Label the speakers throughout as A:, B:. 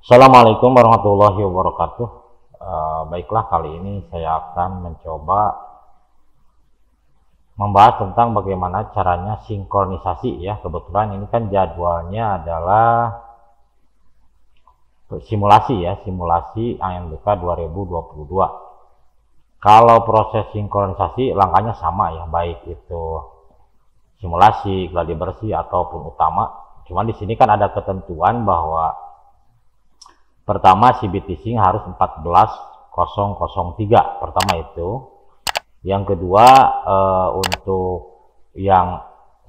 A: Assalamualaikum warahmatullahi wabarakatuh. Baiklah, kali ini saya akan mencoba membahas tentang bagaimana caranya sinkronisasi ya. Kebetulan ini kan jadwalnya adalah simulasi ya, simulasi ANBK 2022. Kalau proses sinkronisasi langkahnya sama ya, baik itu simulasi, gladi bersih ataupun utama. Cuman di sini kan ada ketentuan bahwa pertama CBT Sync harus 14.003 pertama itu. Yang kedua untuk yang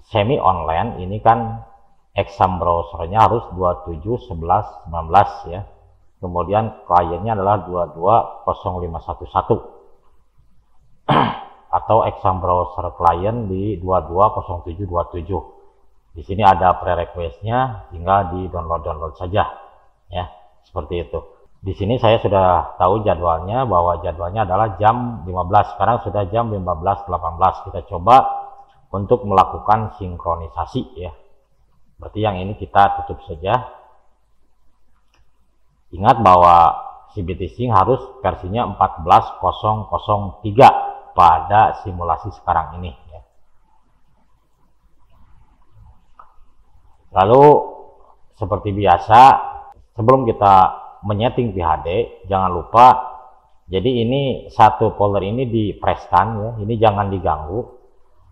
A: semi online ini kan exam browsernya harus 27.11.19 ya. Kemudian kliennya adalah 22.0511 atau exam browser klien di 22.07.27. Di sini ada prerequestnya, tinggal di download saja ya. Seperti itu. Di sini saya sudah tahu jadwalnya, bahwa jadwalnya adalah jam 15. Sekarang sudah jam 15.18. Kita coba untuk melakukan sinkronisasi ya. Berarti yang ini kita tutup saja. Ingat bahwa CBT Sync harus versinya 14.003 pada simulasi sekarang ini ya. Lalu seperti biasa, sebelum kita menyeting PHD, jangan lupa, jadi ini satu folder ini di-presskan ya, ini jangan diganggu.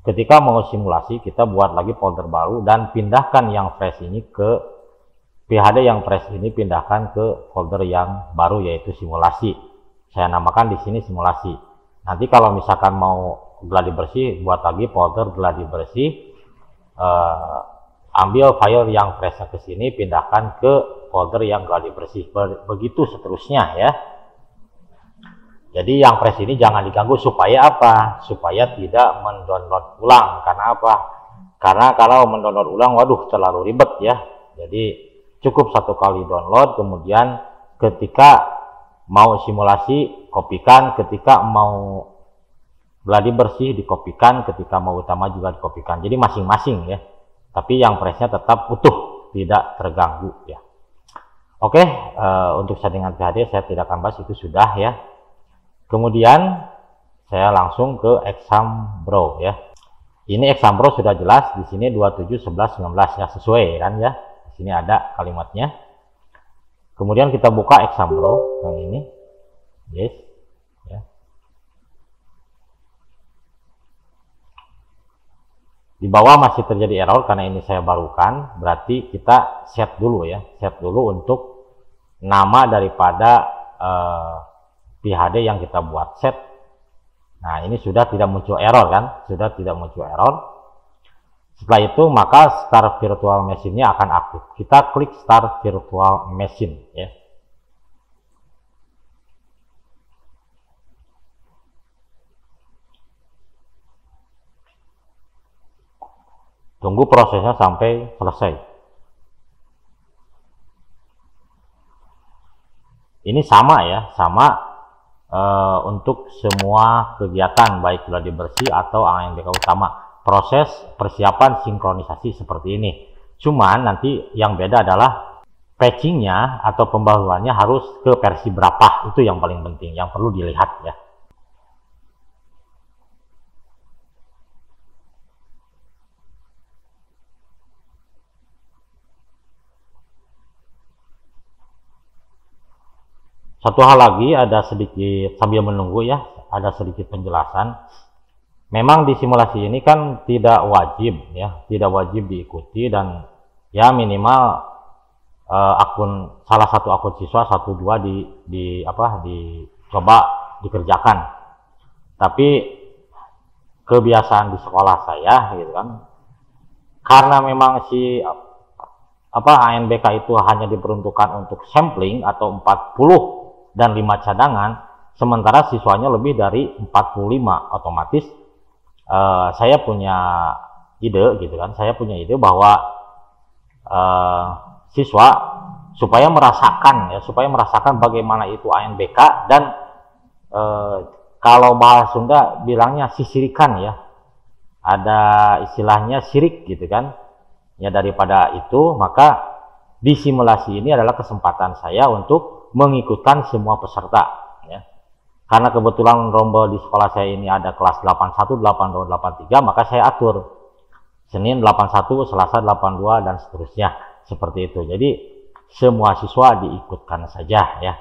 A: Ketika mau simulasi, kita buat lagi folder baru dan pindahkan yang fresh ini ke PHD yang fresh ini, pindahkan ke folder yang baru yaitu simulasi. Saya namakan di sini simulasi. Nanti kalau misalkan mau gladi bersih, buat lagi folder gladi bersih. Ambil file yang fresh ke sini, pindahkan ke folder yang gladi bersih. Begitu seterusnya ya. Jadi yang fresh ini jangan diganggu, supaya apa? Supaya tidak mendownload ulang. Karena apa? Karena kalau mendownload ulang, waduh, terlalu ribet ya. Jadi cukup satu kali download, kemudian ketika mau simulasi kopikan, ketika mau gladi bersih dikopikan, ketika mau utama juga dikopikan. Jadi masing-masing ya. Tapi yang freshnya tetap utuh, tidak terganggu ya. Oke, untuk settingan PHD saya tidak akan bahas, itu sudah ya. Kemudian saya langsung ke exam bro ya. Ini exam bro sudah jelas, di sini 27.11.19 ya, sesuai kan ya. Di sini ada kalimatnya. Kemudian kita buka exam bro yang ini. Yes. Ya. Di bawah masih terjadi error karena ini saya barukan, berarti kita set dulu ya, set dulu untuk nama daripada PHD yang kita buat, set. Nah, ini sudah tidak muncul error kan, sudah tidak muncul error. Setelah itu maka start virtual machine-nya akan aktif. Kita klik start virtual machine ya. Tunggu prosesnya sampai selesai. Ini sama ya, sama untuk semua kegiatan baik gladi bersih atau ANBK utama. Proses persiapan sinkronisasi seperti ini. Cuman nanti yang beda adalah patchingnya atau pembaruannya harus ke versi berapa. Itu yang paling penting, yang perlu dilihat ya. Satu hal lagi, ada sedikit sambil menunggu ya, ada sedikit penjelasan. Memang di simulasi ini kan tidak wajib ya, tidak wajib diikuti, dan ya minimal salah satu akun siswa 1-2 dicoba dikerjakan. Tapi kebiasaan di sekolah saya gitu kan, karena memang ANBK itu hanya diperuntukkan untuk sampling atau 40 dan 5 cadangan, sementara siswanya lebih dari 45, otomatis saya punya ide gitu kan, saya punya ide bahwa siswa supaya merasakan bagaimana itu ANBK, dan kalau bahasa Sunda bilangnya sisirikan ya, ada istilahnya sirik gitu kan ya. Daripada itu maka di simulasi ini adalah kesempatan saya untuk mengikutkan semua peserta, ya. Karena kebetulan rombel di sekolah saya ini ada kelas 81, 82, 83, maka saya atur Senin 81, Selasa 82, dan seterusnya, seperti itu. Jadi semua siswa diikutkan saja, ya.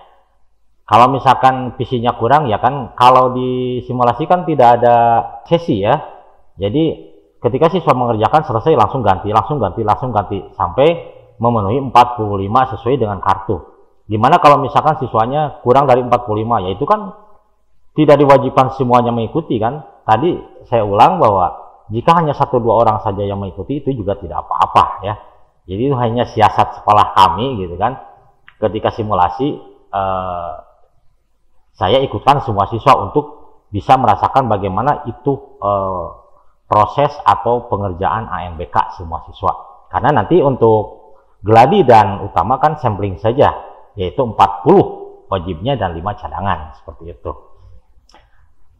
A: Kalau misalkan visinya kurang, ya kan kalau di simulasi kan tidak ada sesi, ya. Jadi ketika siswa mengerjakan selesai langsung ganti sampai memenuhi 45 sesuai dengan kartu. Dimana kalau misalkan siswanya kurang dari 45, yaitu kan tidak diwajibkan semuanya mengikuti kan. Tadi saya ulang bahwa jika hanya 1-2 orang saja yang mengikuti itu juga tidak apa-apa, ya. Jadi itu hanya siasat sekolah kami gitu kan. Ketika simulasi saya ikutkan semua siswa untuk bisa merasakan bagaimana itu proses atau pengerjaan ANBK semua siswa. Karena nanti untuk geladi dan utama kan sampling saja, yaitu 40 wajibnya dan 5 cadangan, seperti itu.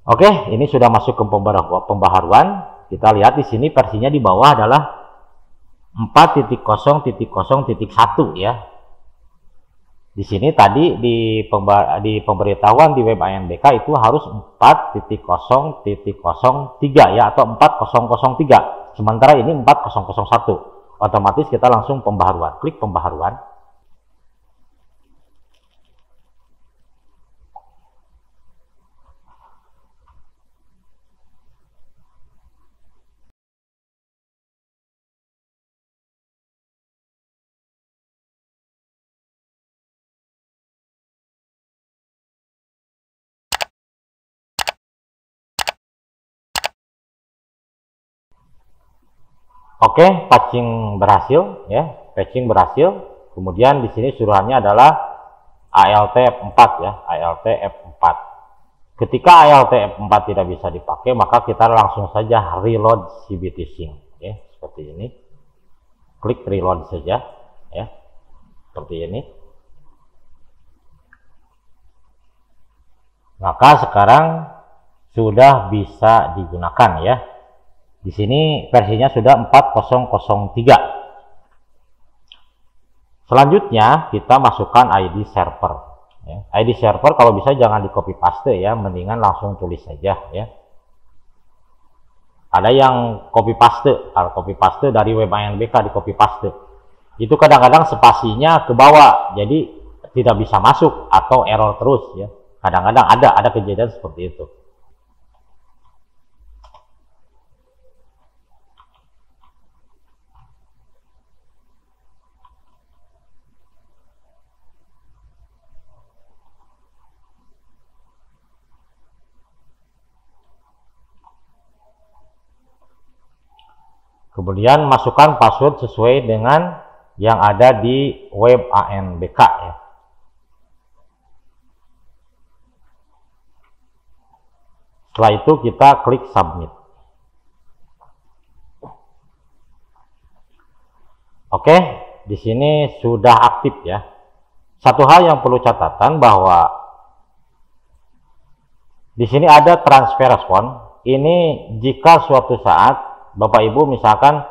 A: Oke, ini sudah masuk ke pembaharuan. Kita lihat di sini versinya di bawah adalah 4.0.0.1 ya. Di sini tadi di pemberitahuan di web ANBK itu harus 4.0.03 ya, atau 4003. Sementara ini 4001. Otomatis kita langsung pembaharuan. Klik pembaharuan. Oke, patching berhasil ya, patching berhasil. Kemudian di sini suruhannya adalah ALT F4 ya, ALT F4. Ketika ALT F4 tidak bisa dipakai, maka kita langsung saja reload CBT Sync, ya, seperti ini. Klik reload saja ya, seperti ini. Maka sekarang sudah bisa digunakan ya. Di sini versinya sudah 4003. Selanjutnya kita masukkan ID server. Ya. ID server kalau bisa jangan di copy paste ya, mendingan langsung tulis saja ya. Ada yang copy paste, kalau copy paste dari web ANBK di copy paste. Itu kadang-kadang spasinya ke bawah, jadi tidak bisa masuk atau error terus ya. Kadang-kadang ada kejadian seperti itu. Kemudian masukkan password sesuai dengan yang ada di web ANBK ya. Setelah itu kita klik submit. Oke, di sini sudah aktif ya. Satu hal yang perlu catatan bahwa di sini ada transfer respon. Ini jika suatu saat Bapak Ibu misalkan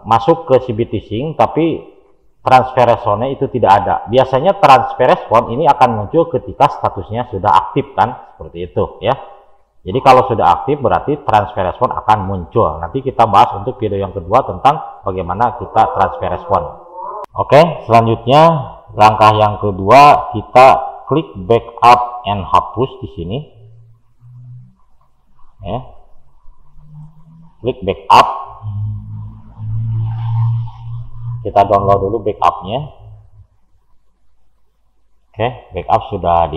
A: masuk ke CBT Sync tapi transfer responnya itu tidak ada. Biasanya transfer respon ini akan muncul ketika statusnya sudah aktif kan, seperti itu ya. Jadi kalau sudah aktif berarti transfer respon akan muncul. Nanti kita bahas untuk video yang kedua tentang bagaimana kita transfer respon. Oke, selanjutnya langkah yang kedua kita klik backup and hapus di sini. Ya. Klik backup, kita download dulu backupnya. Oke, backup sudah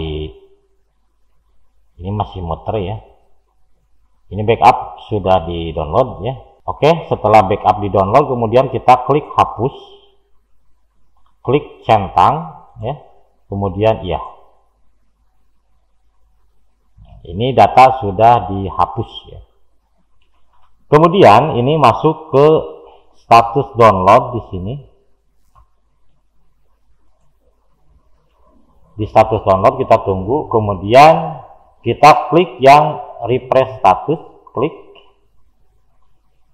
A: ini masih muter ya. Ini backup sudah di download ya. Oke, setelah backup di download kemudian kita klik hapus, klik centang ya, kemudian iya. Ini data sudah dihapus ya. Kemudian ini masuk ke status download di sini. Di status download kita tunggu, kemudian kita klik yang refresh status, klik.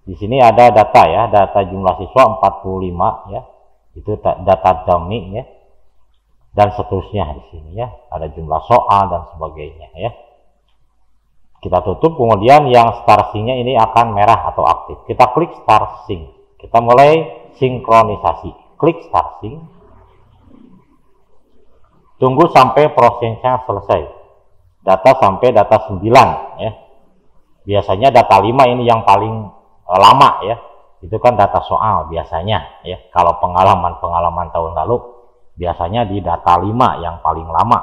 A: Di sini ada data ya, data jumlah siswa 45 ya. Itu data dummy ya, dan seterusnya di sini ya, ada jumlah soal dan sebagainya ya. Kita tutup, kemudian yang start sync-nya ini akan merah atau aktif. Kita klik start sync. Kita mulai sinkronisasi. Klik start sync. Tunggu sampai prosesnya selesai. Data sampai data 9 ya. Biasanya data 5 ini yang paling lama ya. Itu kan data soal biasanya ya. Kalau pengalaman tahun lalu biasanya di data 5 yang paling lama.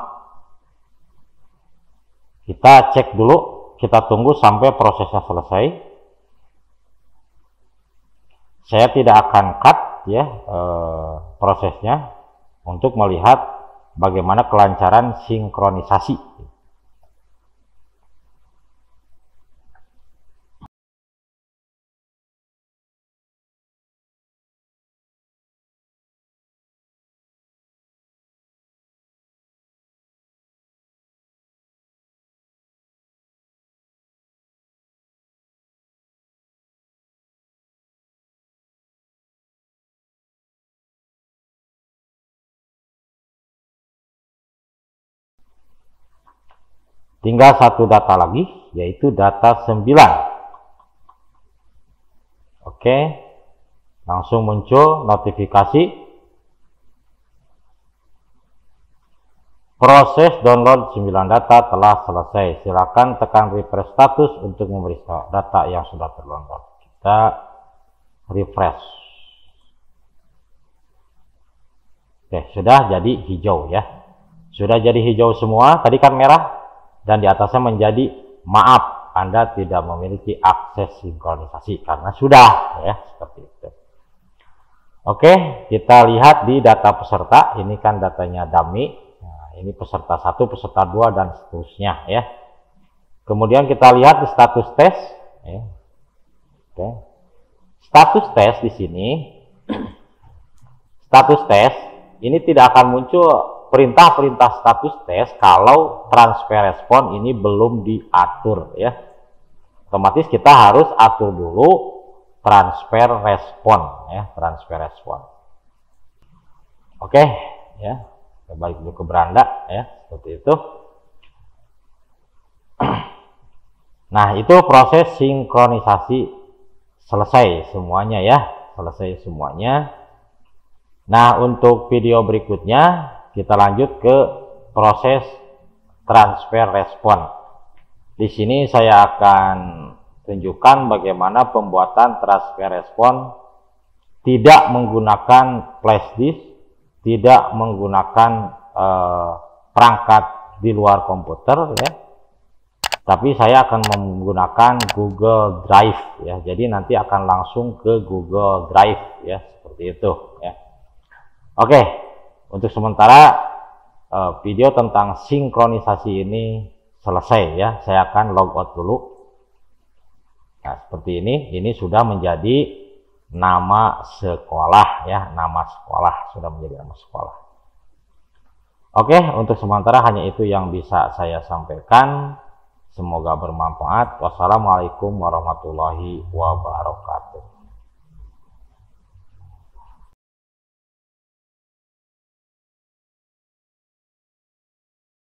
A: Kita cek dulu, kita tunggu sampai prosesnya selesai. Saya tidak akan cut ya prosesnya untuk melihat bagaimana kelancaran sinkronisasi. Tinggal satu data lagi, yaitu data 9. Oke, langsung muncul notifikasi. Proses download 9 data telah selesai. Silakan tekan refresh status untuk memeriksa data yang sudah terdownload. Kita refresh. Oke, sudah jadi hijau ya. Sudah jadi hijau semua. Tadi kan merah. Dan di atasnya menjadi maaf, Anda tidak memiliki akses sinkronisasi karena sudah ya, seperti itu. Oke, kita lihat di data peserta. Ini kan datanya dummy. Nah, ini peserta 1, peserta 2 dan seterusnya ya. Kemudian kita lihat di status tes ya. Oke. Status tes di sini. Status tes ini tidak akan muncul perintah-perintah status tes kalau transfer respon ini belum diatur ya. Otomatis kita harus atur dulu transfer respon ya, transfer respon. Oke ya, kita balik dulu ke beranda ya, seperti itu. Nah, itu proses sinkronisasi selesai semuanya ya, selesai semuanya. Nah, untuk video berikutnya kita lanjut ke proses transfer respon. Di sini saya akan tunjukkan bagaimana pembuatan transfer respon tidak menggunakan flash disk, tidak menggunakan perangkat di luar komputer ya. Tapi saya akan menggunakan Google Drive ya. Jadi nanti akan langsung ke Google Drive ya, seperti itu ya. Oke. Untuk sementara video tentang sinkronisasi ini selesai ya. Saya akan logout dulu. Nah, seperti ini sudah menjadi nama sekolah ya, nama sekolah sudah menjadi nama sekolah. Oke, untuk sementara hanya itu yang bisa saya sampaikan. Semoga bermanfaat. Wassalamualaikum warahmatullahi wabarakatuh.